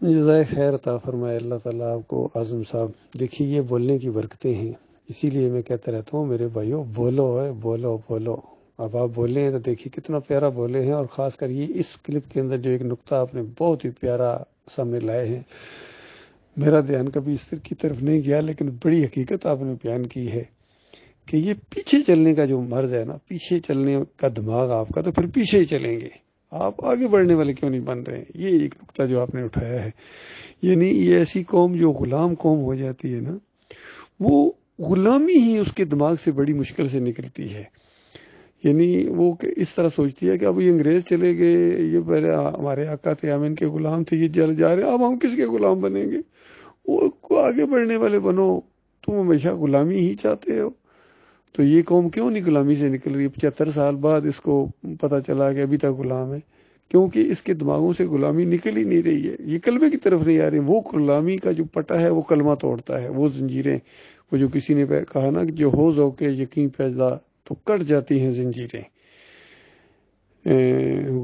جزائے خیر عطا فرمائے اللہ تعالیٰ آپ کو اعظم صاحب. دیکھیے یہ بولنے کی برکتیں ہیں، اسی لیے میں کہتا رہتا ہوں میرے بھائیوں بولو ہے، بولو بولو. اب آپ بولے ہیں تو دیکھیے کتنا پیارا بولے ہیں، اور خاص کر یہ اس کلپ کے اندر جو ایک نقطہ آپ نے بہت ہی پیارا سامنے لائے ہیں. میرا دھیان کبھی اس کی طرف نہیں گیا، لیکن بڑی حقیقت آپ نے بیان کی ہے کہ یہ پیچھے چلنے کا جو مرض ہے نا، پیچھے چلنے کا دماغ آپ کا، تو پھر پیچھے ہی چلیں گے آپ، آگے بڑھنے والے کیوں نہیں بن رہے ہیں. یہ ایک نقطہ جو آپ نے اٹھایا ہے. یعنی یہ ایسی قوم جو غلام قوم ہو جاتی ہے نا، وہ غلامی ہی اس کے دماغ سے بڑی مشکل سے نکلتی ہے. یعنی وہ اس طرح سوچتی ہے کہ اب یہ انگریز چلے گئے، یہ پہلے ہمارے آقا تھے، ہم ان کے غلام تھے، یہ جل جا رہے ہیں، اب ہم کس کے غلام بنیں گے. وہ آگے بڑھنے والے بنو، تم ہمیشہ غلامی ہی چاہتے ہو. تو یہ قوم کیوں نہیں غلامی سے نکل رہی؟ 75 سال بعد اس کو پتہ چلا کہ ابھی تک غلام ہے، کیونکہ اس کے دماغوں سے غلامی نکل ہی نہیں رہی ہے، یہ کلمے کی طرف نہیں آ رہی. وہ غلامی کا جو پٹا ہے وہ کلمہ توڑتا ہے، وہ زنجیریں، وہ جو کسی نے کہا نا کہ جو ہو ذوق یقین پیدا تو کٹ جاتی ہیں زنجیریں.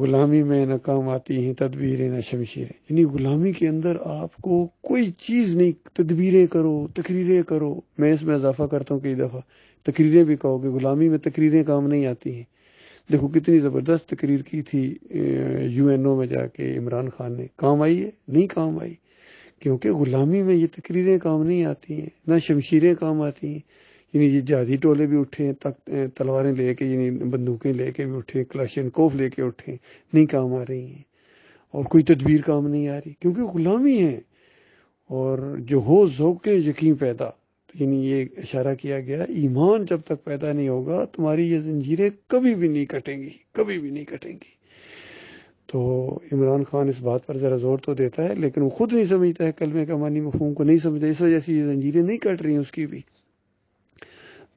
غلامی میں نہ کام آتی ہیں تدبیریں نہ شمشیریں. یعنی غلامی کے اندر آپ کو کوئی چیز نہیں، تدبیریں کرو، تقریریں کرو. میں اس میں اضافہ کرتا ہوں کئی دفعہ تقریریں بھی کہو گے، غلامی میں تقریریں کام نہیں آتی ہیں. دیکھو کتنی زبردست تقریر کی تھی یو این او میں جا کے عمران خان نے، کام آئی ہے؟ نہیں کام آئی، کیونکہ غلامی میں یہ تقریریں کام نہیں آتی ہیں، نہ شمشیریں کام آتی ہیں. یعنی یہ جہادی ٹولے بھی اٹھے ہیں، تلواریں لے کے، یعنی بندوقیں لے کے بھی اٹھے، کلاشنکوف لے کے اٹھے، نہیں کام آ رہی ہیں. اور کوئی تدبیر کام نہیں آ رہی، کیونکہ غلامی ہے. اور جو ہو ذوق یقین پیدا، یعنی یہ اشارہ کیا گیا ایمان جب تک پیدا نہیں ہوگا تمہاری یہ زنجیریں کبھی بھی نہیں کٹیں گی، کبھی بھی نہیں کٹیں گی. تو عمران خان اس بات پر ذرا زور تو دیتا ہے، لیکن وہ خود نہیں سمجھتا ہے، کلمے کا معنی مفہوم کو نہیں سمجھتا، اس وجہ سے یہ زنجیریں نہیں کٹ رہی ہیں اس کی بھی.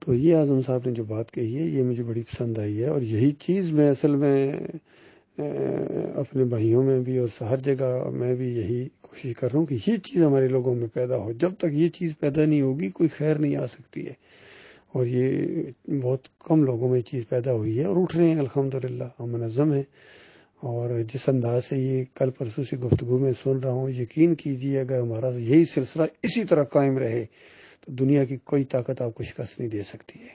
تو یہ اعظم صاحب نے جو بات کہی ہے یہ مجھے بڑی پسند آئی ہے، اور یہی چیز میں اصل میں اپنے بھائیوں میں بھی اور ہر جگہ میں بھی یہی کوشش کر رہا ہوں کہ یہ چیز ہمارے لوگوں میں پیدا ہو. جب تک یہ چیز پیدا نہیں ہوگی کوئی خیر نہیں آ سکتی ہے. اور یہ بہت کم لوگوں میں یہ چیز پیدا ہوئی ہے اور اٹھ رہے ہیں الحمدللہ، ہم منظم ہیں. اور جس انداز سے یہ کل پرسوں سے گفتگو میں سن رہا ہوں، یقین کیجیے اگر ہمارا یہی سلسلہ اسی طرح قائم رہے تو دنیا کی کوئی طاقت آپ کو شکست نہیں دے سکتی ہے،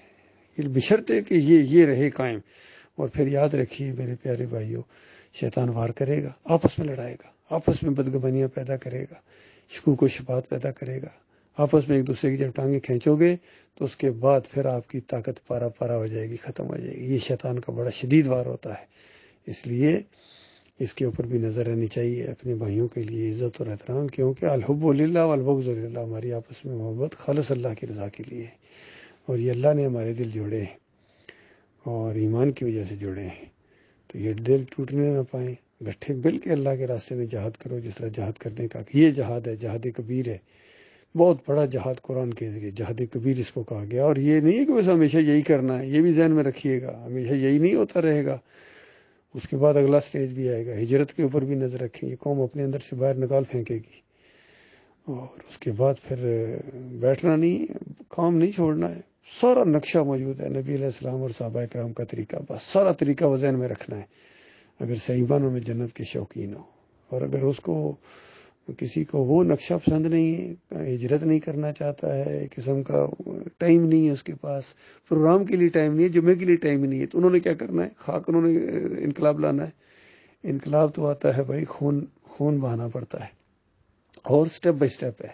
یہ بشرطے کہ یہ رہے قائم. اور پھر یاد رکھیے میرے پیارے بھائیوں، شیطان وار کرے گا، آپس میں لڑائے گا، آپس میں بدگمانیاں پیدا کرے گا، شکوک و شبہات پیدا کرے گا. آپس میں ایک دوسرے کی جب ٹانگیں کھینچو گے تو اس کے بعد پھر آپ کی طاقت پارا پارا ہو جائے گی، ختم ہو جائے گی. یہ شیطان کا بڑا شدید وار ہوتا ہے، اس لیے اس کے اوپر بھی نظر رہنی چاہیے. اپنے بھائیوں کے لیے عزت اور احترام، کیونکہ الحب للہ والبغض للہ، ہماری آپس میں محبت خالص اللہ کی رضا کے لیے ہے. اور یہ اللہ نے ہمارے دل جوڑے ہیں اور ایمان کی وجہ سے جوڑے ہیں، تو یہ دل ٹوٹنے نہ پائیں. گٹھے بل کے اللہ کے راستے میں جہاد کرو، جس طرح جہاد کرنے کا یہ جہاد ہے، جہاد کبیر ہے، بہت بڑا جہاد قرآن کے ذریعے جہاد کبیر اس کو کہا گیا. اور یہ نہیں ہے کہ بس ہمیشہ یہی کرنا ہے، یہ بھی ذہن میں رکھیے گا، ہمیشہ یہی نہیں ہوتا رہے گا. اس کے بعد اگلا سٹیج بھی آئے گا، ہجرت کے اوپر بھی نظر رکھیں. یہ قوم اپنے اندر سے باہر نکال پھینکے گی، اور اس کے بعد پھر بیٹھنا نہیں، کام نہیں چھوڑنا ہے. سارا نقشہ موجود ہے، نبی علیہ السلام اور صحابہ کرام کا طریقہ، بس سارا طریقہ وہ ذہن میں رکھنا ہے اگر صحیح معنوں میں جنت کے شوقین ہو. اور اگر اس کو کسی کو وہ نقشہ پسند نہیں ہے، ہجرت نہیں کرنا چاہتا ہے، قسم کا ٹائم نہیں ہے اس کے پاس، پروگرام کے لیے ٹائم نہیں ہے، جمعے کے لیے ٹائم نہیں ہے، تو انہوں نے کیا کرنا ہے؟ خاک انہوں نے انقلاب لانا ہے. انقلاب تو آتا ہے بھائی، خون بہانا پڑتا ہے، اور سٹیپ بائی سٹیپ ہے.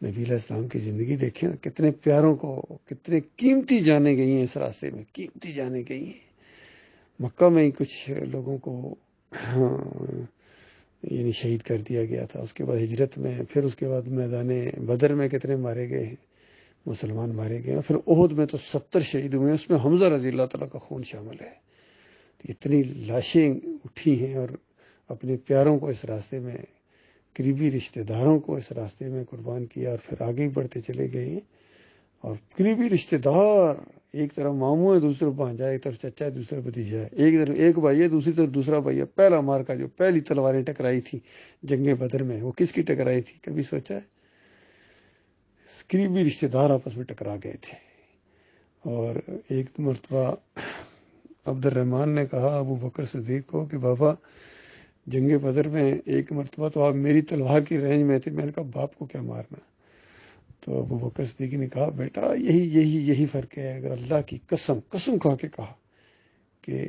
نبی علیہ السلام کی زندگی دیکھیں نا، کتنے پیاروں کو، کتنے قیمتی جانیں گئی ہیں اس راستے میں، قیمتی جانیں گئی ہیں. مکہ میں ہی کچھ لوگوں کو یعنی شہید کر دیا گیا تھا. اس کے بعد ہجرت میں، پھر اس کے بعد میدان بدر میں کتنے مارے گئے ہیں، مسلمان مارے گئے ہیں. پھر احد میں تو 70 شہید ہوئے ہیں، اس میں حمزہ رضی اللہ تعالیٰ کا خون شامل ہے. اتنی لاشیں اٹھی ہیں، اور اپنے پیاروں کو اس راستے میں، قریبی رشتہ داروں کو اس راستے میں قربان کیا، اور پھر آگے بڑھتے چلے گئے ہیں. اور قریبی رشتہ دار، ایک طرف ماموں ہے، دوسرے بھانجا ہے، ایک طرف چچا ہے، دوسرا بھتیجا ہے، ایک طرف ایک بھائی ہے، دوسری طرف دوسرا بھائی ہے. پہلا مارکا جو پہلی تلواریں ٹکرائی تھی جنگ بدر میں، وہ کس کی ٹکرائی تھی؟ کبھی سوچا ہے؟ قریبی رشتہ دار آپس میں ٹکرا گئے تھے. اور ایک مرتبہ عبد الرحمن نے کہا ابو بکر صدیق کو کہ بابا جنگ بدر میں ایک مرتبہ تو آپ میری تلوار کی رینج میں تھے، میں نے کہا باپ کو کیا مارنا، تو ابو بکر صدیق نے کہا بیٹا یہی فرق ہے، اگر اللہ کی قسم کھا کے کہا کہ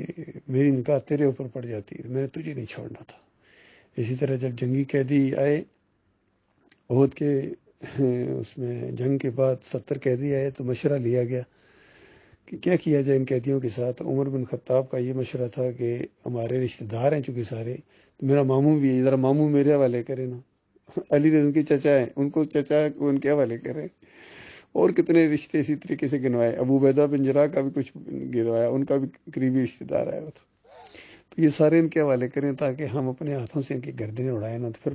میری نگاہ تیرے اوپر پڑ جاتی ہے، میں نے تجھے نہیں چھوڑنا تھا۔ اسی طرح جب جنگی قیدی آئے احد کے اس میں جنگ کے بعد 70 قیدی آئے تو مشورہ لیا گیا کہ کیا کیا جائے ان قیدیوں کے ساتھ۔ عمر بن خطاب کا یہ مشورہ تھا کہ ہمارے رشتہ دار ہیں چونکہ سارے، تو میرا ماموں بھی ہے، ذرا ماموں میرے حوالے کرے نا، علی رضی کے چچا ہیں، ان کو چچا کو ان کے حوالے کرے، اور کتنے رشتے اسی طریقے سے گنوائے، ابو عبیدہ بن جراح کا بھی کچھ گنوایا، ان کا بھی قریبی رشتہ دار آیا تو یہ سارے ان کے حوالے کریں تاکہ ہم اپنے ہاتھوں سے ان کی گردنیں اڑائیں نا، تو پھر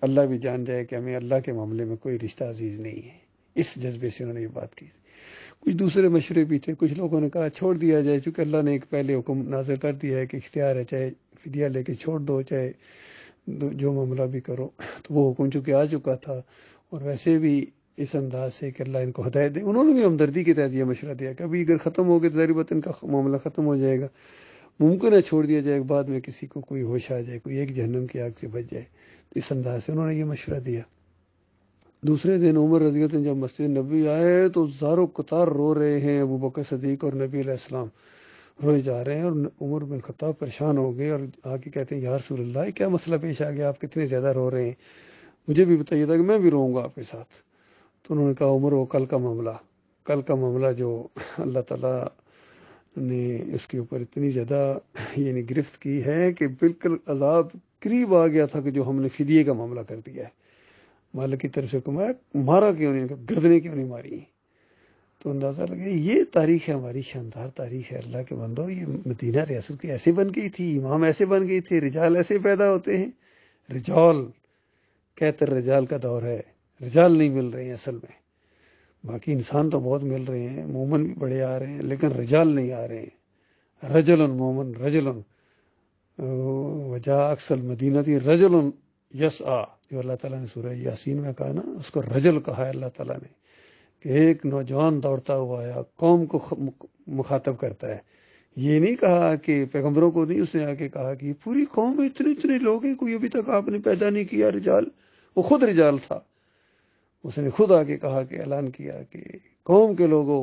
اللہ بھی جان جائے کہ ہمیں اللہ کے معاملے میں کوئی رشتہ عزیز نہیں ہے۔ اس جذبے سے انہوں نے یہ بات کی۔ کچھ دوسرے مشورے بھی تھے، کچھ لوگوں نے کہا چھوڑ دیا جائے، چونکہ اللہ نے ایک پہلے حکم نازل کر دیا ہے کہ اختیار ہے، چاہے فدیہ لے کے چھوڑ دو، چاہے جو معاملہ بھی کرو، تو وہ حکم چونکہ آ چکا تھا، اور ویسے بھی اس انداز سے کہ اللہ ان کو ہدایت دے، انہوں نے بھی ہمدردی کے تحت یہ مشورہ دیا کہ ابھی اگر ختم ہو گئے تو ظاہر بات ان کا معاملہ ختم ہو جائے گا، ممکن ہے چھوڑ دیا جائے، بعد میں کسی کو کوئی ہوش آ جائے، کوئی ایک جہنم کی آگ سے بچ جائے، تو اس انداز سے انہوں نے یہ مشورہ دیا۔ دوسرے دن عمر رضی اللہ عنہ جب مسجد نبی آئے تو زارو قطار رو رہے ہیں، ابو بکر صدیق اور نبی علیہ السلام روئے جا رہے ہیں، اور عمر بن خطاب پریشان ہو گئے اور آ کے کہتے ہیں یا رسول اللہ کیا مسئلہ پیش آ گیا، آپ کتنے زیادہ رو رہے ہیں، مجھے بھی بتائیے تھا کہ میں بھی روؤں گا آپ کے ساتھ۔ تو انہوں نے کہا عمر وہ کل کا معاملہ جو اللہ تعالیٰ نے اس کے اوپر اتنی زیادہ یعنی گرفت کی ہے کہ بالکل عذاب قریب آ گیا تھا کہ جو ہم نے فدیے کا معاملہ کر دیا ہے، مالک کی طرف سے حکم ہے، مارا کیوں نہیں، گردنیں کیوں نہیں ماری۔ تو اندازہ لگے یہ تاریخ ہے ہماری، شاندار تاریخ ہے اللہ کے بندو، یہ مدینہ ریاست کی ایسے بن گئی تھی، امام ایسے بن گئی تھی، رجال ایسے پیدا ہوتے ہیں، رجال کہتے رجال کا دور ہے، رجال نہیں مل رہے ہیں اصل میں، باقی انسان تو بہت مل رہے ہیں، مومن بھی بڑے آ رہے ہیں لیکن رجال نہیں آ رہے ہیں۔ رجل مومن رجل وجا اکثر مدینہ تھی رجل یسعا، جو اللہ تعالیٰ نے سورہ یاسین میں کہا نا، اس کو رجل کہا ہے اللہ تعالیٰ نے، کہ ایک نوجوان دوڑتا ہوا آیا، قوم کو مخاطب کرتا ہے۔ یہ نہیں کہا کہ پیغمبروں کو نہیں، اس نے آ کے کہا کہ پوری قوم میں اتنے لوگ ہیں، کوئی ابھی تک آپ نے پیدا نہیں کیا رجال، وہ خود رجال تھا، اس نے خود آ کے کہا کہ اعلان کیا کہ قوم کے لوگوں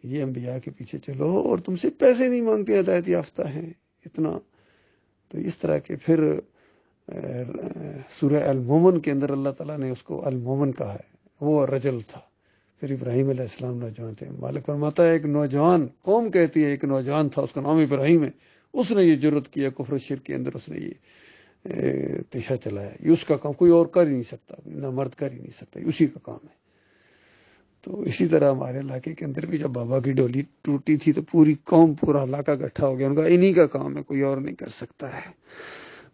یہ انبیاء کے پیچھے چلو، اور تم سے پیسے نہیں مانگتے، ہدایت یافتہ ہیں اتنا۔ تو اس طرح کے پھر سورہ المومن کے اندر اللہ تعالیٰ نے اس کو المومن کہا ہے، وہ رجل تھا۔ پھر ابراہیم علیہ السلام نوجوان تھے، مالک فرماتا ہے ایک نوجوان، قوم کہتی ہے ایک نوجوان تھا، اس کا نام ابراہیم ہے، اس نے یہ جرت کیا کفر و شرک کے اندر، اس نے یہ پیشہ چلایا، یہ اس کا کام، کوئی اور کر ہی نہیں سکتا، نہ مرد کر ہی نہیں سکتا، اسی کا کام ہے۔ تو اسی طرح ہمارے علاقے کے اندر بھی جب بابا کی ڈولی ٹوٹی تھی تو پوری قوم، پورا علاقہ اکٹھا ہو گیا، ان کا انہی کا کام ہے، کوئی اور نہیں کر سکتا ہے۔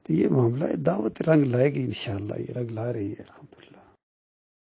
تو یہ معاملہ ہے، دعوت رنگ لائے گی انشاءاللہ، یہ رنگ لا رہی ہے الحمدللہ۔